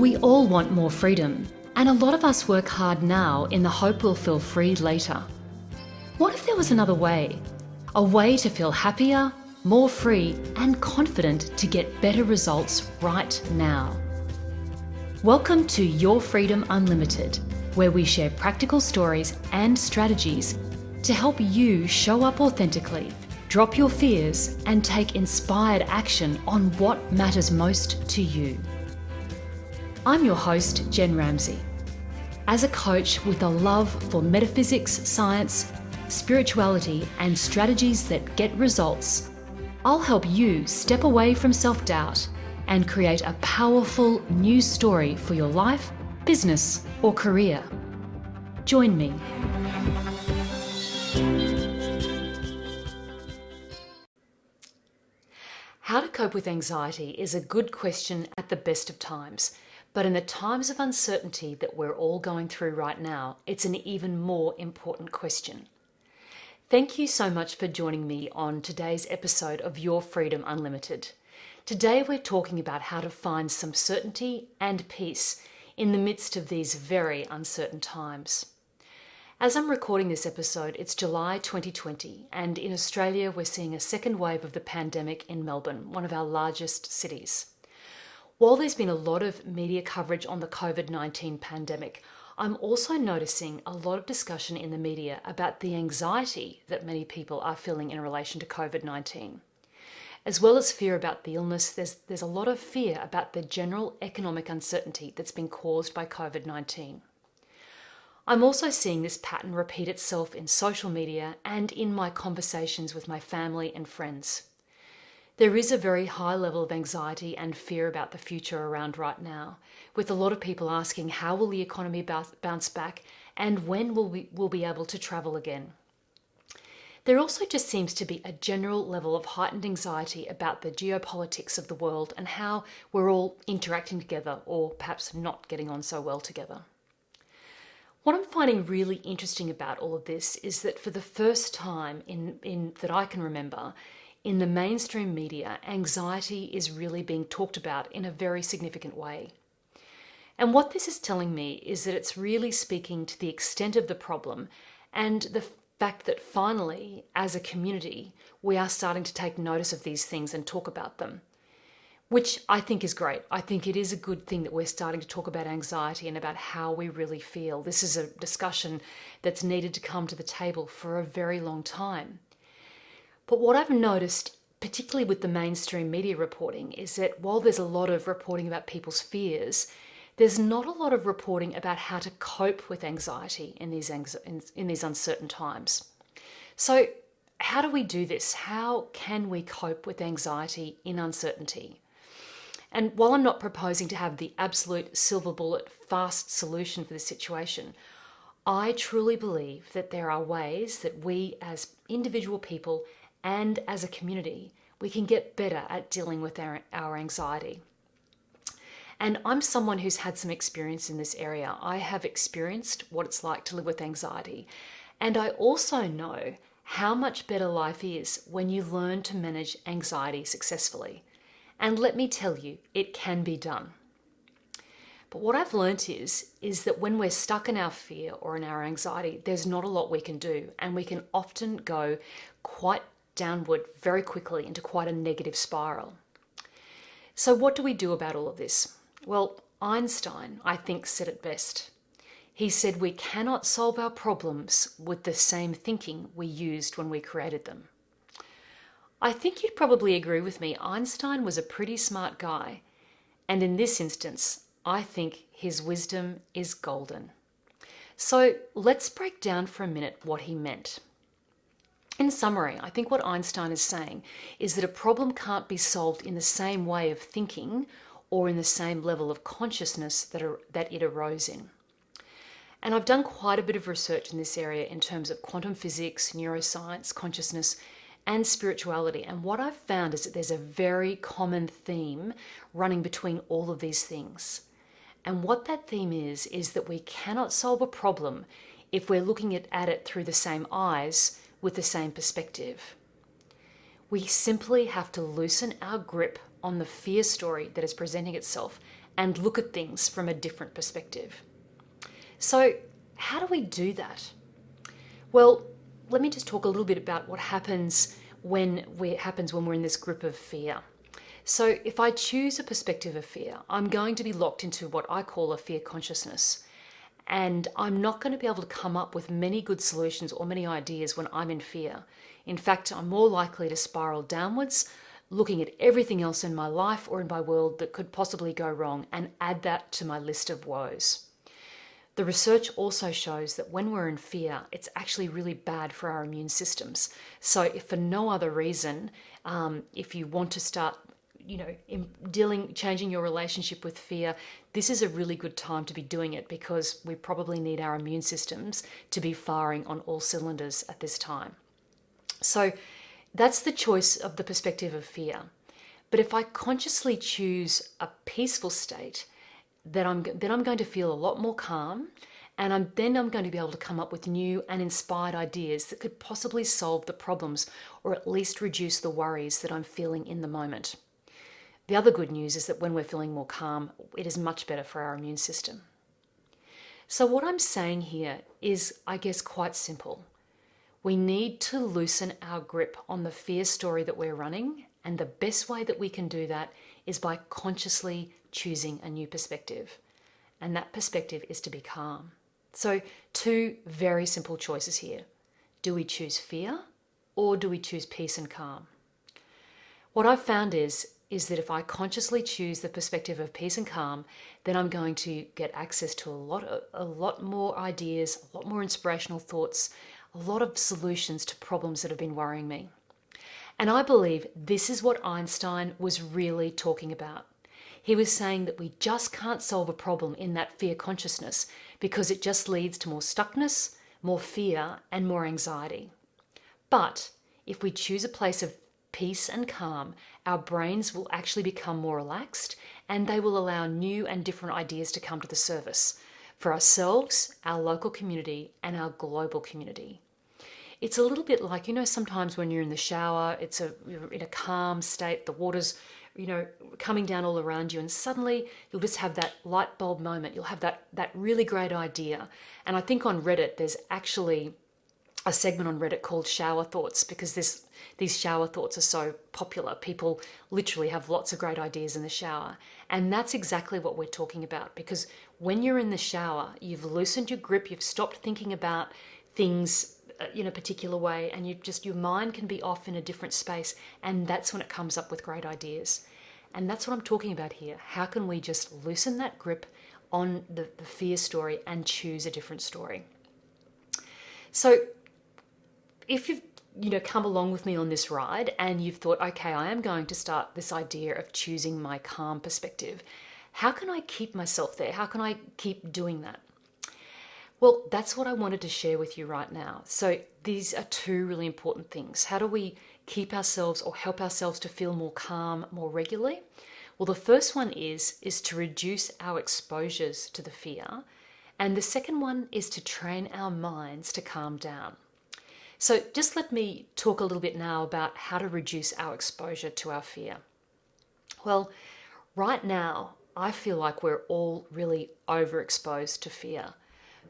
We all want more freedom, and a lot of us work hard now in the hope we'll feel free later. What if there was another way? A way to feel happier, more free, and confident to get better results right now. Welcome to Your Freedom Unlimited, where we share practical stories and strategies to help you show up authentically, drop your fears, and take inspired action on what matters most to you. I'm your host, Jen Ramsey. As a coach with a love for metaphysics, science, spirituality, and strategies that get results, I'll help you step away from self-doubt and create a powerful new story for your life, business, or career. Join me. How to cope with anxiety is a good question at the best of times. But in the times of uncertainty that we're all going through right now, it's an even more important question. Thank you so much for joining me on today's episode of Your Freedom Unlimited. Today we're talking about how to find some certainty and peace in the midst of these very uncertain times. As I'm recording this episode, it's July 2020, and in Australia we're seeing a second wave of the pandemic in Melbourne, one of our largest cities. While there's been a lot of media coverage on the COVID-19 pandemic, I'm also noticing a lot of discussion in the media about the anxiety that many people are feeling in relation to COVID-19. As well as fear about the illness, there's a lot of fear about the general economic uncertainty that's been caused by COVID-19. I'm also seeing this pattern repeat itself in social media and in my conversations with my family and friends. There is a very high level of anxiety and fear about the future around right now, with a lot of people asking how will the economy bounce back and when will we be able to travel again. There also just seems to be a general level of heightened anxiety about the geopolitics of the world and how we're all interacting together or perhaps not getting on so well together. What I'm finding really interesting about all of this is that for the first time in that I can remember, in the mainstream media, anxiety is really being talked about in a very significant way. And what this is telling me is that it's really speaking to the extent of the problem and the fact that finally, as a community, we are starting to take notice of these things and talk about them, which I think is great. I think it is a good thing that we're starting to talk about anxiety and about how we really feel. This is a discussion that's needed to come to the table for a very long time. But what I've noticed, particularly with the mainstream media reporting, is that while there's a lot of reporting about people's fears, there's not a lot of reporting about how to cope with anxiety in these uncertain times. So how do we do this? How can we cope with anxiety in uncertainty? And while I'm not proposing to have the absolute silver bullet fast solution for this situation, I truly believe that there are ways that we as individual people and as a community, we can get better at dealing with our anxiety. And I'm someone who's had some experience in this area. I have experienced what it's like to live with anxiety. And I also know how much better life is when you learn to manage anxiety successfully. And let me tell you, it can be done. But what I've learnt is that when we're stuck in our fear or in our anxiety, there's not a lot we can do. And we can often go quite downward very quickly into quite a negative spiral. So what do we do about all of this? Well, Einstein, I think, said it best. He said we cannot solve our problems with the same thinking we used when we created them. I think you'd probably agree with me. Einstein was a pretty smart guy. And in this instance, I think his wisdom is golden. So let's break down for a minute what he meant. In summary, I think what Einstein is saying is that a problem can't be solved in the same way of thinking or in the same level of consciousness that it arose in. And I've done quite a bit of research in this area in terms of quantum physics, neuroscience, consciousness, and spirituality. And what I've found is that there's a very common theme running between all of these things. And what that theme is that we cannot solve a problem if we're looking at it through the same eyes with the same perspective. We simply have to loosen our grip on the fear story that is presenting itself and look at things from a different perspective. So, how do we do that? Well, let me just talk a little bit about what happens when we're in this grip of fear. So, if I choose a perspective of fear, I'm going to be locked into what I call a fear consciousness. And I'm not going to be able to come up with many good solutions or many ideas when I'm in fear. In fact, I'm more likely to spiral downwards, looking at everything else in my life or in my world that could possibly go wrong and add that to my list of woes. The research also shows that when we're in fear, it's actually really bad for our immune systems. So if for no other reason, if you want to start changing your relationship with fear, this is a really good time to be doing it, because we probably need our immune systems to be firing on all cylinders at this time. So that's the choice of the perspective of fear. But if I consciously choose a peaceful state, then I'm going to feel a lot more calm, and I'm going to be able to come up with new and inspired ideas that could possibly solve the problems, or at least reduce the worries that I'm feeling in the moment. The other good news is that when we're feeling more calm, it is much better for our immune system. So what I'm saying here is, I guess, quite simple. We need to loosen our grip on the fear story that we're running, and the best way that we can do that is by consciously choosing a new perspective. And that perspective is to be calm. So 2 very simple choices here. Do we choose fear, or do we choose peace and calm? What I've found is that if I consciously choose the perspective of peace and calm, then I'm going to get access to a lot more ideas, a lot more inspirational thoughts, a lot of solutions to problems that have been worrying me. And I believe this is what Einstein was really talking about. He was saying that we just can't solve a problem in that fear consciousness, because it just leads to more stuckness, more fear, and more anxiety. But if we choose a place of peace and calm, our brains will actually become more relaxed, and they will allow new and different ideas to come to the surface for ourselves, our local community, and our global community. It's a little bit like, sometimes when you're in the shower, you're in a calm state, the water's, coming down all around you, and suddenly you'll just have that light bulb moment. You'll have that really great idea. And I think on Reddit, there's actually a segment on Reddit called Shower Thoughts, because these shower thoughts are so popular. People literally have lots of great ideas in the shower. And that's exactly what we're talking about, because when you're in the shower, you've loosened your grip, you've stopped thinking about things in a particular way, and your mind can be off in a different space, and that's when it comes up with great ideas. And that's what I'm talking about here. How can we just loosen that grip on the fear story and choose a different story? So if you've come along with me on this ride and you've thought, okay, I am going to start this idea of choosing my calm perspective, how can I keep myself there? How can I keep doing that? Well, that's what I wanted to share with you right now. So these are 2 really important things. How do we keep ourselves or help ourselves to feel more calm more regularly? Well, the first one is to reduce our exposures to the fear. And the second one is to train our minds to calm down. So just let me talk a little bit now about how to reduce our exposure to our fear. Well, right now, I feel like we're all really overexposed to fear.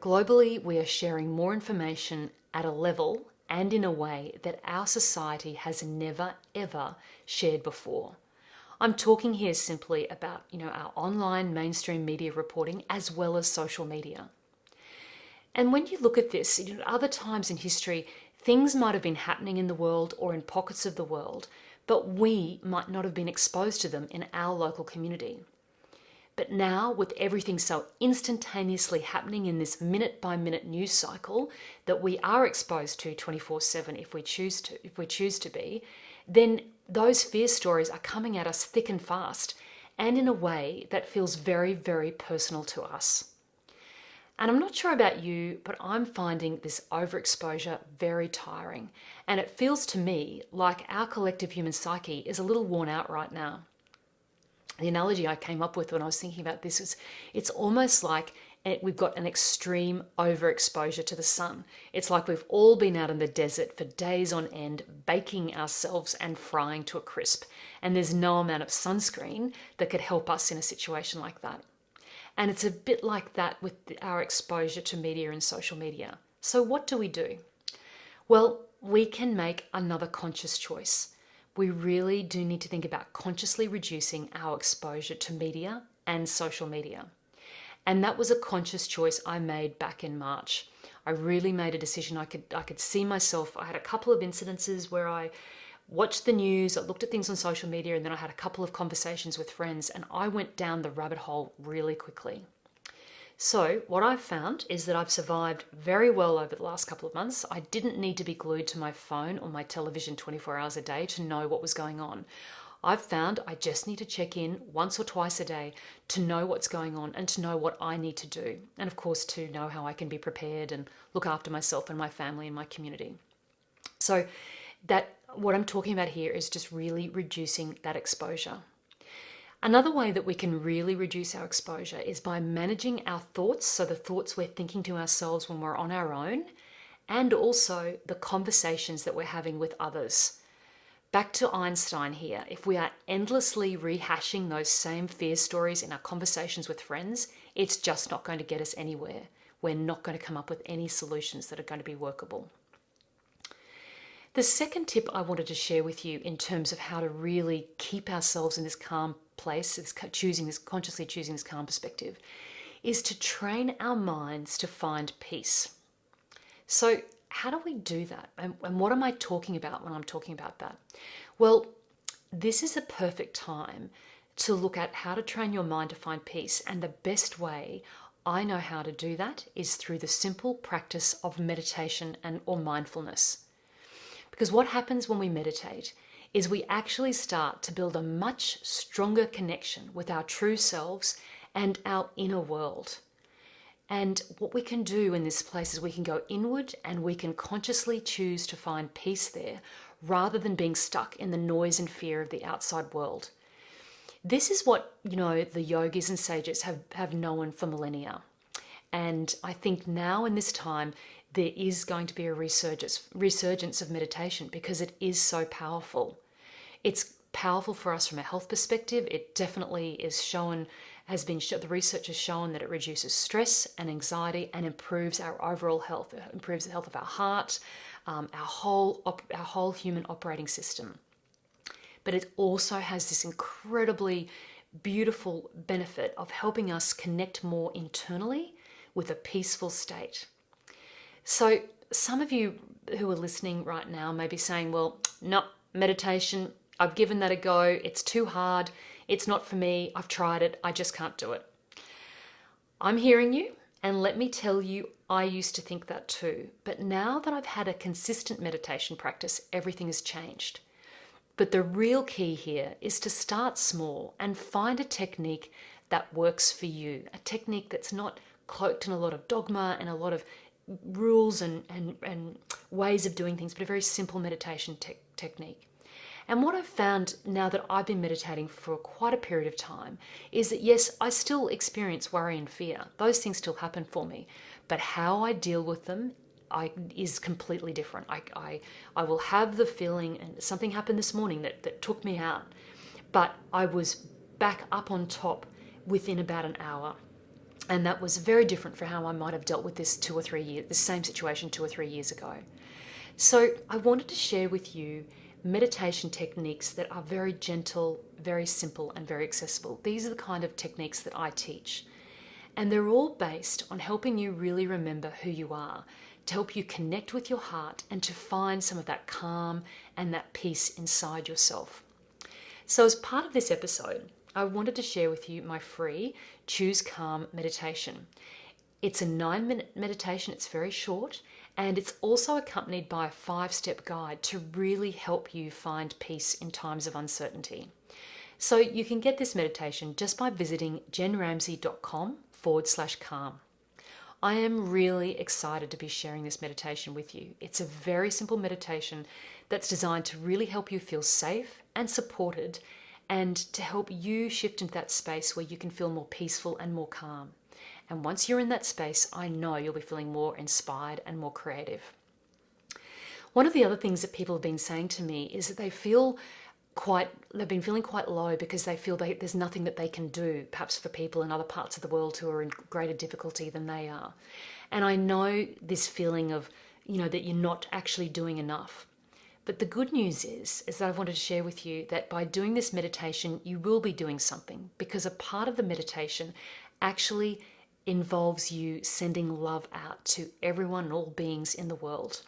Globally, we are sharing more information at a level and in a way that our society has never, ever shared before. I'm talking here simply about, our online mainstream media reporting as well as social media. And when you look at this, other times in history, things might have been happening in the world or in pockets of the world, but we might not have been exposed to them in our local community. But now, with everything so instantaneously happening in this minute-by-minute news cycle that we are exposed to 24/7 if we choose to be, then those fear stories are coming at us thick and fast, and in a way that feels very, very personal to us. And I'm not sure about you, but I'm finding this overexposure very tiring. And it feels to me like our collective human psyche is a little worn out right now. The analogy I came up with when I was thinking about this is it's almost like we've got an extreme overexposure to the sun. It's like we've all been out in the desert for days on end, baking ourselves and frying to a crisp. And there's no amount of sunscreen that could help us in a situation like that. And it's a bit like that with our exposure to media and social media. So what do we do? Well, we can make another conscious choice. We really do need to think about consciously reducing our exposure to media and social media. And that was a conscious choice I made back in March. I really made a decision. I could see myself. I had a couple of incidences where I watched the news, I looked at things on social media, and then I had a couple of conversations with friends, and I went down the rabbit hole really quickly. So what I've found is that I've survived very well over the last couple of months. I didn't need to be glued to my phone or my television 24 hours a day to know what was going on. I've found I just need to check in once or twice a day to know what's going on and to know what I need to do. And of course, to know how I can be prepared and look after myself and my family and my community. So that what I'm talking about here is just really reducing that exposure. Another way that we can really reduce our exposure is by managing our thoughts, so the thoughts we're thinking to ourselves when we're on our own, and also the conversations that we're having with others. Back to Einstein here. If we are endlessly rehashing those same fear stories in our conversations with friends, it's just not going to get us anywhere. We're not going to come up with any solutions that are going to be workable. The second tip I wanted to share with you in terms of how to really keep ourselves in this calm place, consciously choosing this calm perspective, is to train our minds to find peace. So how do we do that? And what am I talking about when I'm talking about that? Well, this is a perfect time to look at how to train your mind to find peace. And the best way I know how to do that is through the simple practice of meditation or mindfulness. Because what happens when we meditate is we actually start to build a much stronger connection with our true selves and our inner world. And what we can do in this place is we can go inward and we can consciously choose to find peace there rather than being stuck in the noise and fear of the outside world. This is what, the yogis and sages have known for millennia. And I think now in this time, there is going to be a resurgence of meditation because it is so powerful. It's powerful for us from a health perspective. It definitely is the research has shown that it reduces stress and anxiety and improves our overall health. It improves the health of our heart, our whole human operating system. But it also has this incredibly beautiful benefit of helping us connect more internally with a peaceful state. So some of you who are listening right now may be saying, well, no, meditation, I've given that a go. It's too hard. It's not for me. I've tried it. I just can't do it. I'm hearing you. And let me tell you, I used to think that too. But now that I've had a consistent meditation practice, everything has changed. But the real key here is to start small and find a technique that works for you. A technique that's not cloaked in a lot of dogma and a lot of rules and ways of doing things, but a very simple meditation technique. And what I've found now that I've been meditating for quite a period of time is that yes, I still experience worry and fear. Those things still happen for me, but how I deal with them is completely different. I will have the feeling, and something happened this morning that took me out, but I was back up on top within about an hour. And that was very different from how I might have dealt with this the same situation 2 or 3 years ago. So I wanted to share with you meditation techniques that are very gentle, very simple, and very accessible. These are the kind of techniques that I teach. And they're all based on helping you really remember who you are, to help you connect with your heart and to find some of that calm and that peace inside yourself. So as part of this episode, I wanted to share with you my free Choose Calm meditation. It's a 9-minute meditation. It's very short, and it's also accompanied by a 5-step guide to really help you find peace in times of uncertainty. So you can get this meditation just by visiting jenramsey.com/calm. I am really excited to be sharing this meditation with you. It's a very simple meditation that's designed to really help you feel safe and supported, and to help you shift into that space where you can feel more peaceful and more calm. And once you're in that space, I know you'll be feeling more inspired and more creative. One of the other things that people have been saying to me is that they've been feeling quite low because they feel there's nothing that they can do, perhaps for people in other parts of the world who are in greater difficulty than they are. And I know this feeling of, that you're not actually doing enough. But the good news is that I wanted to share with you that by doing this meditation, you will be doing something, because a part of the meditation actually involves you sending love out to everyone and all beings in the world.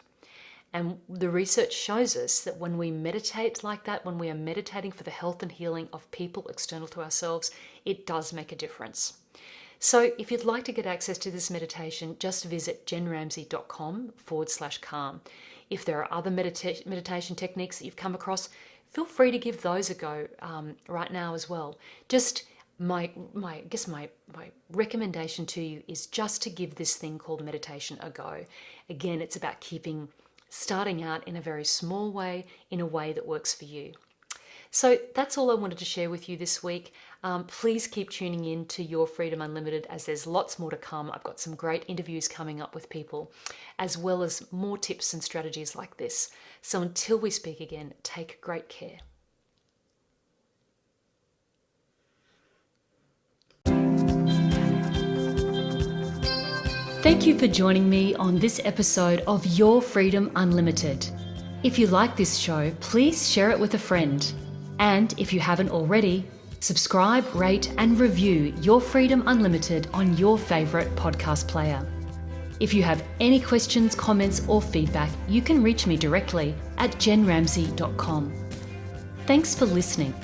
And the research shows us that when we meditate like that, when we are meditating for the health and healing of people external to ourselves, it does make a difference. So if you'd like to get access to this meditation, just visit jenramsey.com/calm. If there are other meditation techniques that you've come across, feel free to give those a go right now as well. Just my recommendation to you is just to give this thing called meditation a go. Again, it's about starting out in a very small way, in a way that works for you. So that's all I wanted to share with you this week. Please keep tuning in to Your Freedom Unlimited, as there's lots more to come. I've got some great interviews coming up with people, as well as more tips and strategies like this. So until we speak again, take great care. Thank you for joining me on this episode of Your Freedom Unlimited. If you like this show, please share it with a friend. And if you haven't already, subscribe, rate, and review Your Freedom Unlimited on your favorite podcast player. If you have any questions, comments, or feedback, you can reach me directly at jenramsey.com. Thanks for listening.